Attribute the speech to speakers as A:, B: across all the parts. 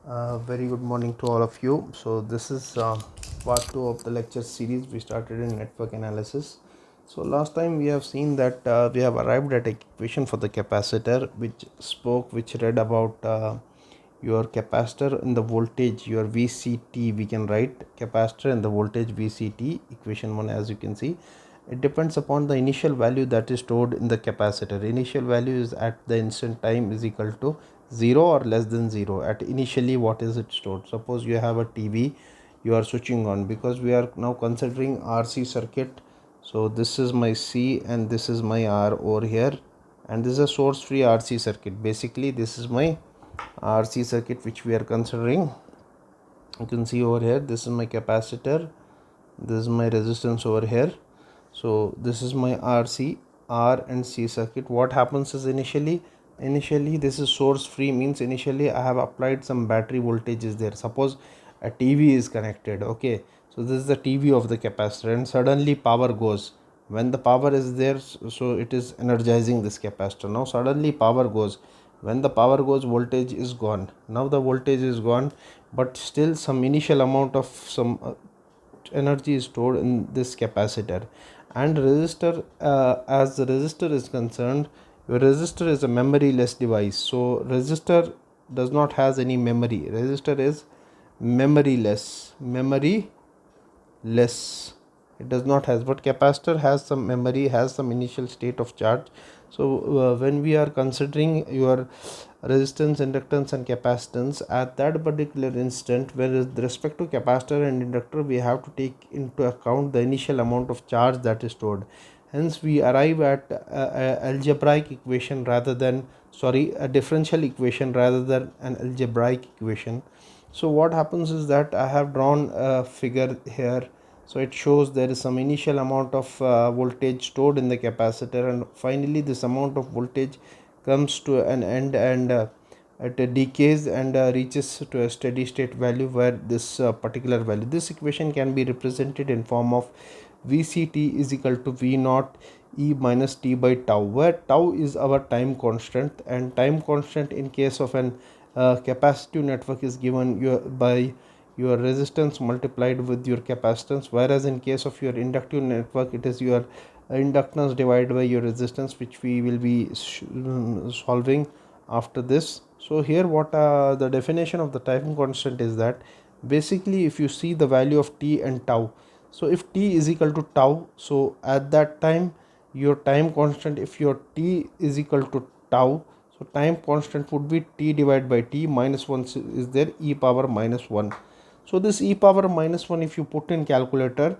A: Very good morning to all of you. So this is part 2 of the lecture series we started in network analysis. So last time we have seen that we have arrived at a equation for the capacitor which read about your capacitor and the voltage, your VCT. We can write capacitor and the voltage VCT, equation 1, as you can see. It depends upon the initial value that is stored in the capacitor. Initial value is at the instant time is equal to 0 or less than 0. At initially, what is it stored? Suppose you have a TV, you are switching on, because we are now considering RC circuit. So this is my C and this is my R over here, and this is a source free RC circuit. Basically this is my RC circuit which we are considering. You can see over here, this is my capacitor, this is my resistance over here. So this is my RC, R and C circuit. What happens is initially this is source free, means initially I have applied some battery voltage is there. Suppose a TV is connected, okay, so this is the TV of the capacitor, and suddenly power goes. When the power is there, so it is energizing this capacitor. Now suddenly power goes. When the power goes, voltage is gone. Now the voltage is gone, but still some initial amount of some energy is stored in this capacitor. And resistor, as the resistor is concerned, your resistor is a memoryless device. So resistor does not has any memory. Resistor is memoryless. It does not has, but capacitor has some memory, has some initial state of charge. So when we are considering your resistance, inductance and capacitance at that particular instant, with respect to capacitor and inductor, we have to take into account the initial amount of charge that is stored. Hence we arrive at a algebraic equation rather than, sorry, a differential equation rather than an algebraic equation. So what happens is that I have drawn a figure here. So it shows there is some initial amount of voltage stored in the capacitor, and finally this amount of voltage comes to an end, and it decays and reaches to a steady state value, where this particular value, this equation can be represented in form of VCT is equal to V naught E minus T by tau, where tau is our time constant, and time constant in case of an capacitive network is given by your resistance multiplied with your capacitance, whereas in case of your inductive network, it is your inductance divided by your resistance, which we will be solving after this. So here what the definition of the time constant is that, basically if you see the value of t and tau, so if t is equal to tau, so at that time your time constant, if your t is equal to tau, so time constant would be t divided by t minus 1 is there, e power minus 1. So this e power minus 1, if you put in calculator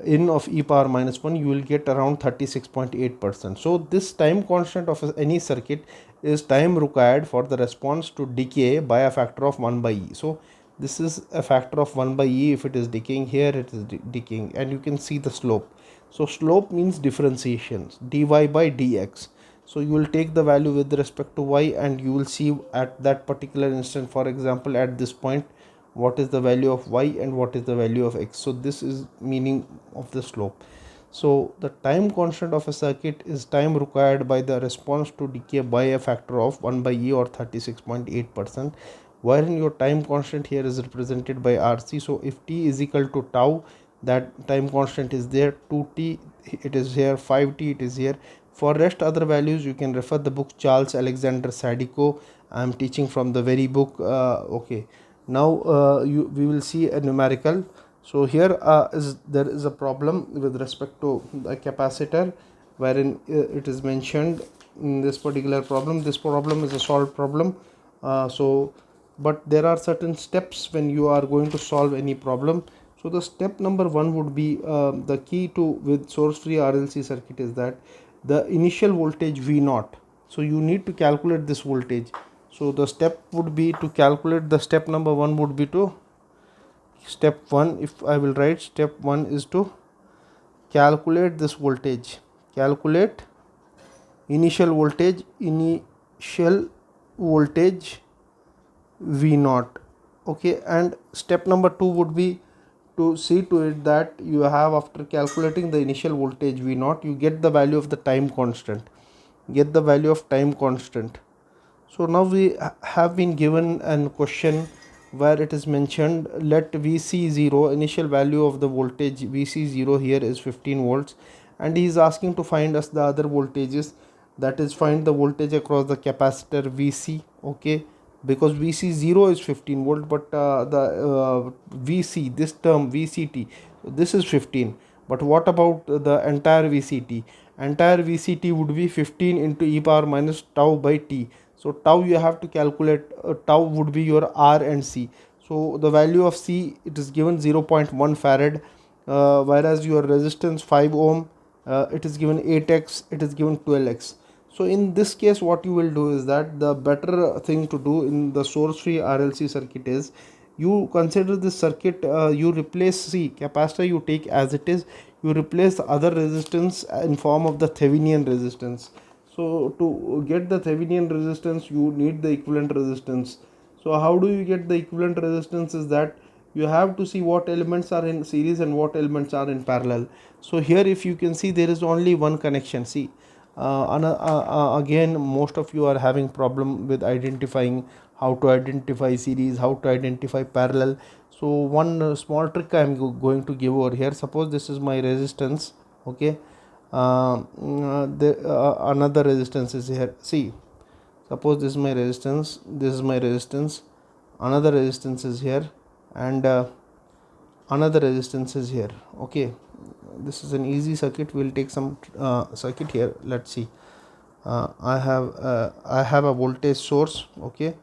A: in of e power minus 1, you will get around 36.8%. So this time constant of any circuit is time required for the response to decay by a factor of 1 by e. So this is a factor of 1 by e. If it is decaying, here it is decaying, and you can see the slope. So slope means differentiation, dy by dx. So you will take the value with respect to y, and you will see at that particular instant, for example at this point, what is the value of y and what is the value of x. So this is meaning of the slope. So the time constant of a circuit is time required by the response to decay by a factor of 1 by e, or 36.8%, wherein your time constant here is represented by RC. So if t is equal to tau, that time constant is there, 2t it is here, 5t it is here. For rest other values, you can refer the book Charles Alexander Sadico. I am teaching from the very book. Okay, now we will see a numerical. So here there is a problem with respect to the capacitor, wherein it is mentioned in this particular problem. This problem is a solved problem. But there are certain steps when you are going to solve any problem. So the step number 1 would be the key to with source free RLC circuit is that the initial voltage V naught. So you need to calculate this voltage. So the step would be to calculate, the step number 1 would be to, step 1, if I will write, step 1 is to calculate this voltage, calculate initial voltage V naught. Okay, and step number 2 would be to see to it that you have, after calculating the initial voltage V naught, you get the value of the time constant, So now we have been given a question where it is mentioned, let Vc0, initial value of the voltage Vc0 here is 15 volts, and he is asking to find us the other voltages, that is find the voltage across the capacitor Vc. Okay, because Vc0 is 15 volt, but the Vc, this term Vct, this is 15. But what about the entire Vct? Entire Vct would be 15 into e power minus tau by t. So tau you have to calculate, tau would be your R and C. So the value of C, it is given 0.1 farad, whereas your resistance 5 ohm, it is given 8x, it is given 12x. So in this case what you will do is that the better thing to do in the source free RLC circuit is, you consider this circuit, you replace, see, capacitor you take as it is, you replace the other resistance in form of the Thevenin resistance. So to get the Thevenin resistance you need the equivalent resistance. So how do you get the equivalent resistance is that you have to see what elements are in series and what elements are in parallel. So here if you can see, there is only one connection. See, again most of you are having problem with identifying how to identify series, how to identify parallel. So one small trick I am going to give over here. Suppose this is my resistance. Okay, another resistance is here. See, suppose this is my resistance, this is my resistance, another resistance is here, and another resistance is here. Okay, this is an easy circuit. We'll take some circuit here. Let's see. I have a voltage source. Okay,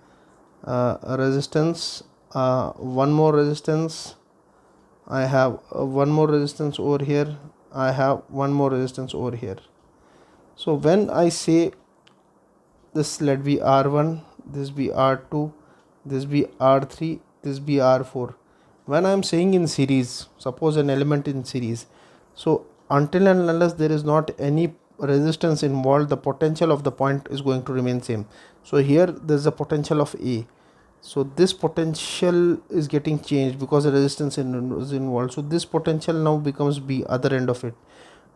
A: a resistance, one more resistance, I have one more resistance over here, I have one more resistance over here. So when I say this, let be R1, this be R2, this be R3, this be R4, when I am saying in series, suppose an element in series, so until and unless there is not any resistance involved, the potential of the point is going to remain same. So here there is a potential of A, so this potential is getting changed because the resistance is involved. So this potential now becomes B, other end of it.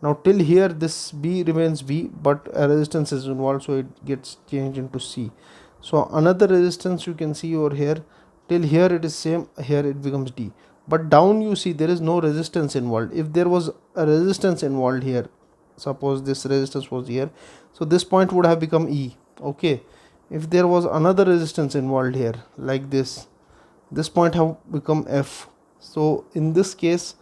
A: Now till here this B remains B, but a resistance is involved, so it gets changed into C. So another resistance you can see over here, till here it is same, here it becomes D, but down you see there is no resistance involved. If there was a resistance involved here, suppose this resistance was here, so this point would have become E. Okay, if there was another resistance involved here like this point have become F. So in this case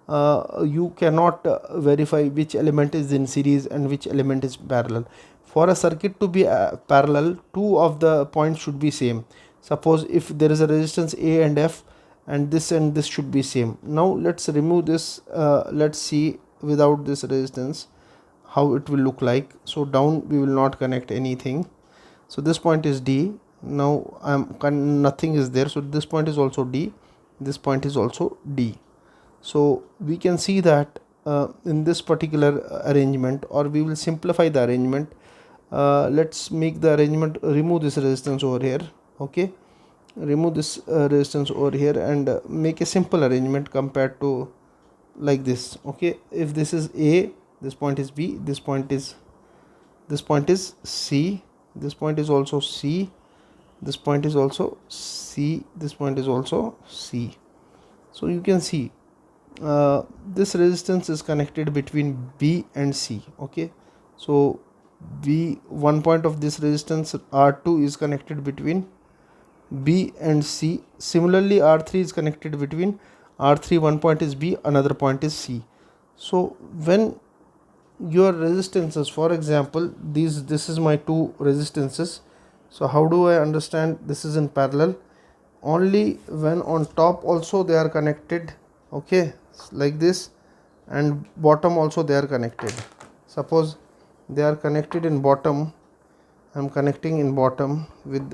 A: you cannot verify which element is in series and which element is parallel. For a circuit to be parallel, two of the points should be same. Suppose if there is a resistance A and F, and this should be same. Now let's remove this, let's see without this resistance how it will look like. So down we will not connect anything, so this point is D. Now nothing is there, so this point is also D, this point is also D. So we can see that in this particular arrangement, or we will simplify the arrangement. Let's make the arrangement, remove this resistance over here. Okay, remove this resistance over here and make a simple arrangement compared to like this. Okay, if this is A, this point is B, this point is C, this point is also C, this point is also C, this point is also C. So you can see this resistance is connected between B and C. Okay, so B, one point of this resistance R2 is connected between B and C. Similarly R3 is connected between R3, one point is B, another point is C. So when your resistances, for example this is my two resistances, so how do I understand this is in parallel? Only when on top also they are connected. Okay, like this, and bottom also they are connected. Suppose they are connected in bottom, I am connecting in bottom with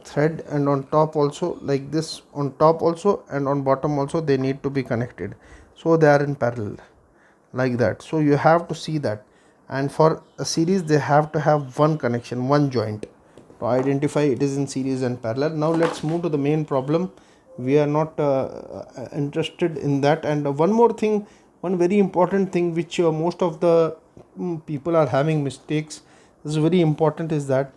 A: thread, and on top also like this, on top also and on bottom also they need to be connected, so they are in parallel like that. So you have to see that, and for a series they have to have one connection, one joint, to identify it is in series and parallel. Now let's move to the main problem. We are not interested in that. And one more thing, one very important thing which most of the people are having mistakes, this is very important, is that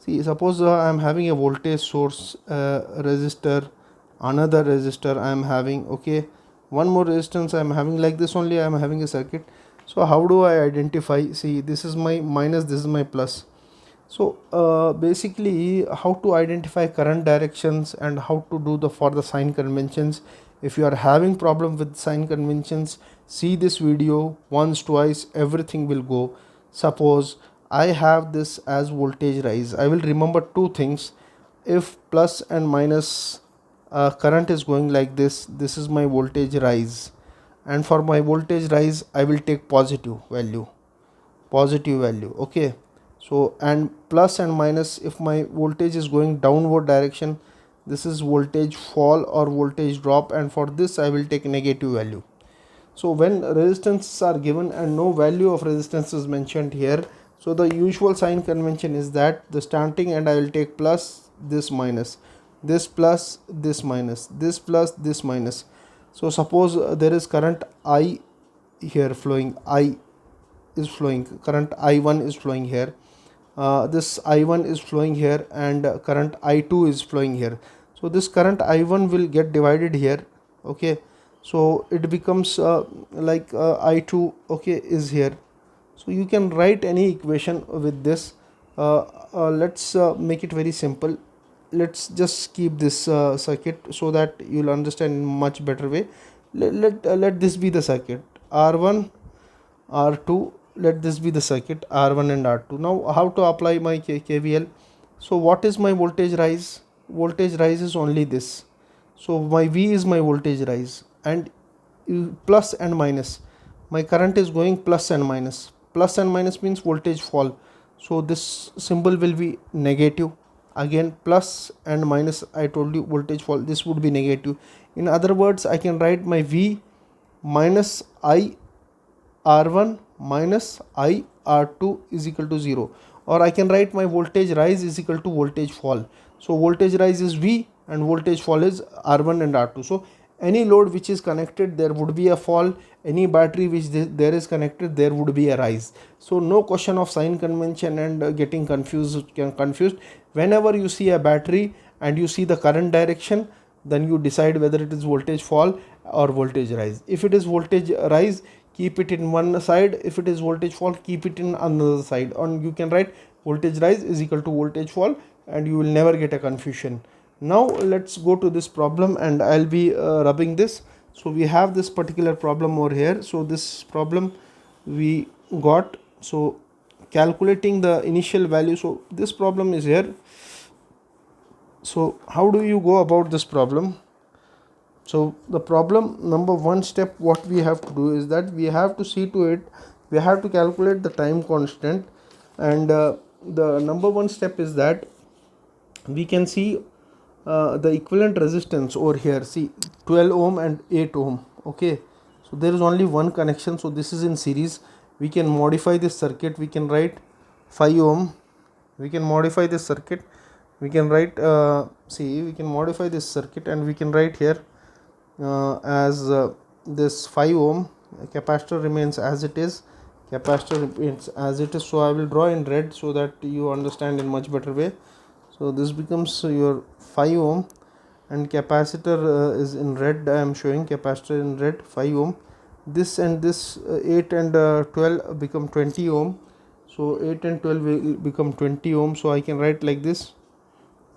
A: See, suppose I am having a voltage source, resistor, another resistor I am having, okay, one more resistance I am having, like this only I am having a circuit. So how do I identify? See, this is my minus, this is my plus. So basically, how to identify current directions and how to do the for the sign conventions. If you are having problem with sign conventions, see this video once, twice, everything will go. Suppose I have this as voltage rise, I will remember two things. If plus and minus current is going like this is my voltage rise, and for my voltage rise I will take positive value, okay. So, and plus and minus, if my voltage is going downward direction, this is voltage fall or voltage drop, and for this I will take negative value. So when resistances are given and no value of resistance is mentioned here, so the usual sign convention is that the starting end I will take plus, this minus, this plus, this minus, this plus, this minus. So suppose there is current I here flowing, I is flowing, current I1 is flowing here, this I1 is flowing here, and current I2 is flowing here. So this current I1 will get divided here, okay. So it becomes I2, okay, is here. So you can write any equation with this. Let's make it very simple. Let's just keep this circuit so that you'll understand in much better way. Let this be the circuit R1, R2. Let this be the circuit R1 and R2. Now how to apply my KVL? So what is my voltage rise? Voltage rise is only this. So my V is my voltage rise, and plus and minus, my current is going plus and minus. Plus and minus means voltage fall. So this symbol will be negative. Again, plus and minus, I told you voltage fall, this would be negative. In other words, I can write my V minus I R1 minus I R2 is equal to 0, or I can write my voltage rise is equal to voltage fall. So voltage rise is V and voltage fall is R1 and R2. So any load which is connected, there would be a fall. Any battery which there is connected, there would be a rise. So no question of sign convention and getting confused. Whenever you see a battery and you see the current direction, then you decide whether it is voltage fall or voltage rise. If it is voltage rise, keep it in one side. If it is voltage fall, keep it in another side. And you can write voltage rise is equal to voltage fall, and you will never get a confusion. Now let's go to this problem, and I'll be rubbing this. So we have this particular problem over here. So this problem we got. So calculating the initial value. So this problem is here. So how do you go about this problem? So the problem number one step, what we have to do is that we have to see to it, we have to calculate the time constant, and the number one step is that we can see the equivalent resistance over here. See, 12 ohm and 8 ohm, okay. So there is only one connection, so this is in series. We can modify this circuit. We can write 5 ohm. We can modify this circuit. We can write we can modify this circuit, and we can write here as this 5 ohm. Capacitor remains as it is. Capacitor remains as it is. So I will draw in red so that you understand in much better way. So this becomes your 5 ohm, and capacitor is in red. I am showing capacitor in red, 5 ohm. This and this 8 and 12 become 20 ohm. So 8 and 12 will become 20 ohm. So I can write like this.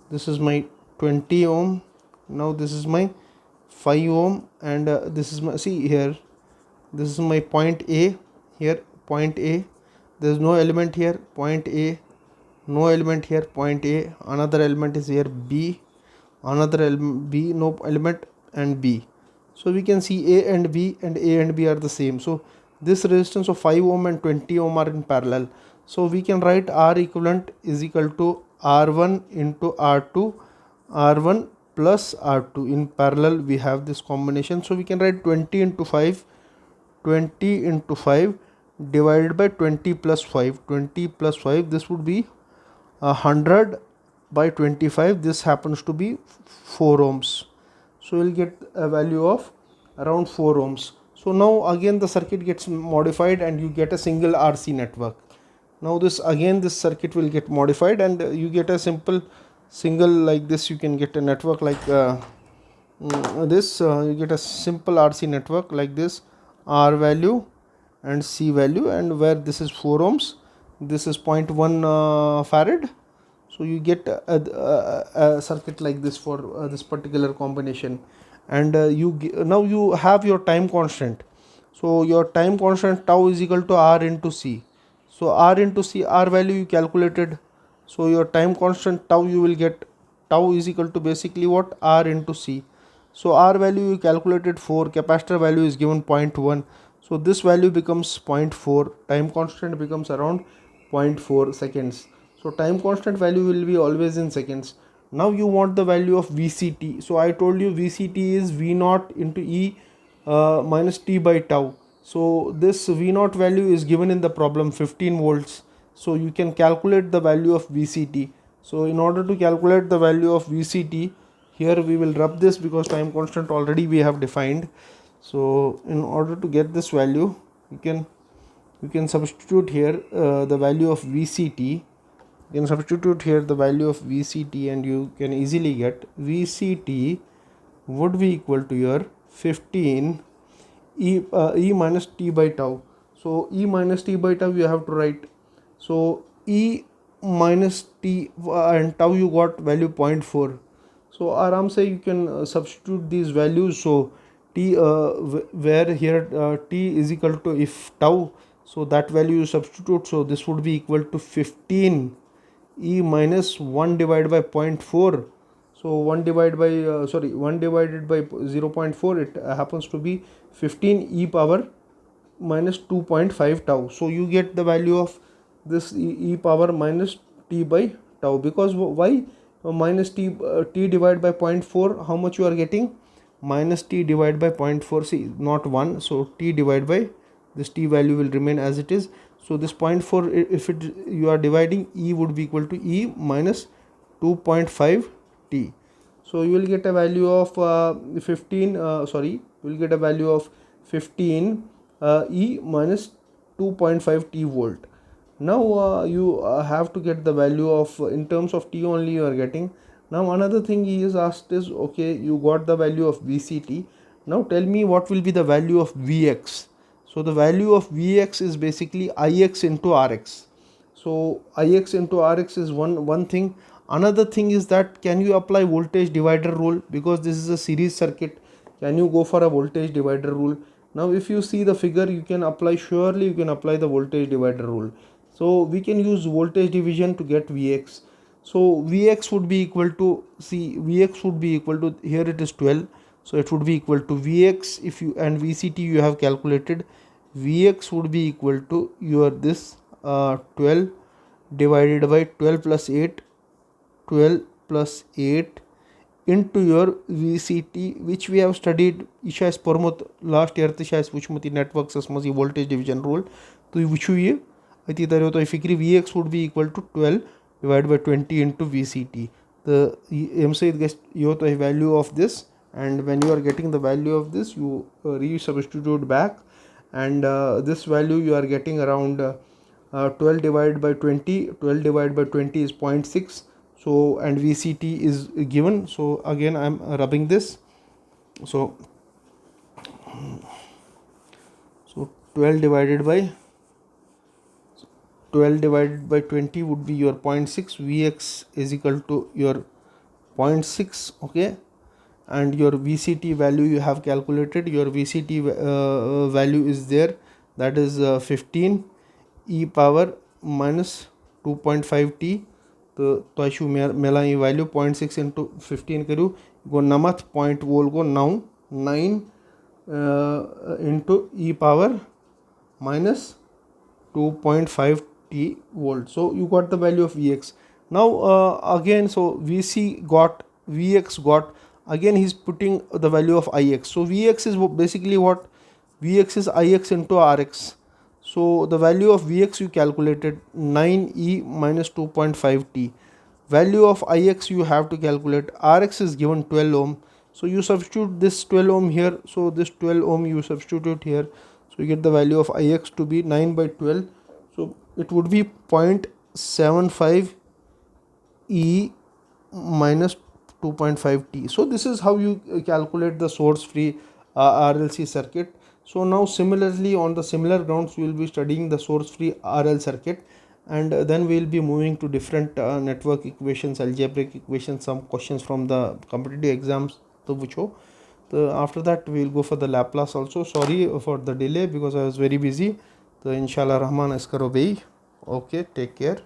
A: This is my 20 ohm. Now this is my 5 ohm, and this is my, see here, this is my point A. Here point A, there is no element here, point A, no element here, point A. Another element is here, B, another element B, no element, and B. So we can see A and B, and A and B are the same. So this resistance of 5 ohm and 20 ohm are in parallel. So we can write R equivalent is equal to R1 into R2, R1 plus R2. In parallel we have this combination. So we can write 20 into 5, 20 into 5 divided by 20 plus 5. 20 plus 5, this would be 100 by 25. This happens to be 4 ohms. So we'll get a value of around 4 ohms. So now again the circuit gets modified, and you get a single RC network. Now this again, this circuit will get modified, and you get a simple single like this. You can get a network like this. You get a simple RC network like this: R value and C value, and where this is 4 ohms, this is 0.1 farad. So you get a circuit like this for this particular combination. And now you have your time constant. So your time constant tau is equal to R into C. So R into C, R value you calculated. So your time constant tau, you will get tau is equal to basically what? R into C. So R value you calculated 4, capacitor value is given 0.1. So this value becomes 0.4, time constant becomes around 0.4 seconds. So time constant value will be always in seconds. Now you want the value of VCT. So I told you VCT is V naught into E minus T by tau. So this V naught value is given in the problem, 15 volts. So you can calculate the value of VCT. So in order to calculate the value of VCT, here we will rub this because time constant already we have defined. So in order to get this value, you can substitute here the value of VCT. You can substitute here the value of VCT, and you can easily get VCT would be equal to your 15 E minus T by tau. So E minus T by tau you have to write. So E minus T and tau you got value 0.4. So aram se you can substitute these values. So T where here T is equal to if tau, so that value you substitute. So this would be equal to 15 E minus 1 divided by 0.4. So 1 divided by 1 divided by 0.4, it happens to be 15 e power minus 2.5 tau. So you get the value of this e power minus t by tau, because why minus t divided by 0.4, how much you are getting? Minus t divided by 0.4, see, not 1, so t divided by this t value will remain as it is. So this 0.4, if you are dividing, e would be equal to e minus 2.5 t. So you will get a value of 15 you will get a value of 15 e minus 2.5 t volt. Now you have to get the value of in terms of t only you are getting. Now another thing he is asked is, okay, you got the value of VCT. Now tell me what will be the value of Vx. So the value of Vx is basically Ix into Rx. So Ix into Rx is one thing. Another thing is that can you apply voltage divider rule, because this is a series circuit. Can you go for a voltage divider rule? Now if you see the figure, you can apply the voltage divider rule. So we can use voltage division to get Vx. So Vx would be equal to, Vx would be equal to, here it is 12, so it would be equal to Vx, if you, and VCT you have calculated, Vx would be equal to your this 12 divided by 12 plus 8, 12 plus 8 into your VCT, which we have studied ishas pormot last year tishas whichmati networks as masi voltage division rule. To which we ati taro to fikri Vx would be equal to 12 divided by 20 into VCT. The MC gets you the value of this, and when you are getting the value of this, you re-substitute back, and this value you are getting around 12 divided by 20. 12 divided by 20 is 0.6. So and VCT is given. So again I am rubbing this. So 12 divided by 20 would be your 0.6. Vx is equal to your 0.6. okay, and your VCT value you have calculated. Your VCT value is there, that is 15 e power minus 2.5 t. तो तशु मेला ये value 0.6 into 15 करूँ गो नमत point wall go 9 into e power minus 2.5 t volt. So you got the value of Vx. Now again, so Vx got, again he's putting the value of Ix. So Vx is basically what? Vx is Ix into Rx. So the value of Vx you calculated 9e minus 2.5 t. Value of Ix you have to calculate. Rx is given 12 ohm. So you substitute this 12 ohm here. So this 12 ohm you substitute here. So you get the value of Ix to be 9 by 12. So it would be 0.75 e minus 2.5 t. So this is how you calculate the source free RLC circuit. So now similarly, on the similar grounds, we will be studying the source free RL circuit, and then we will be moving to different network equations, algebraic equations, some questions from the competitive exams to which after that we will go for the Laplace also. Sorry for the delay because I was very busy. So inshallah rahman askar obey. Okay, take care.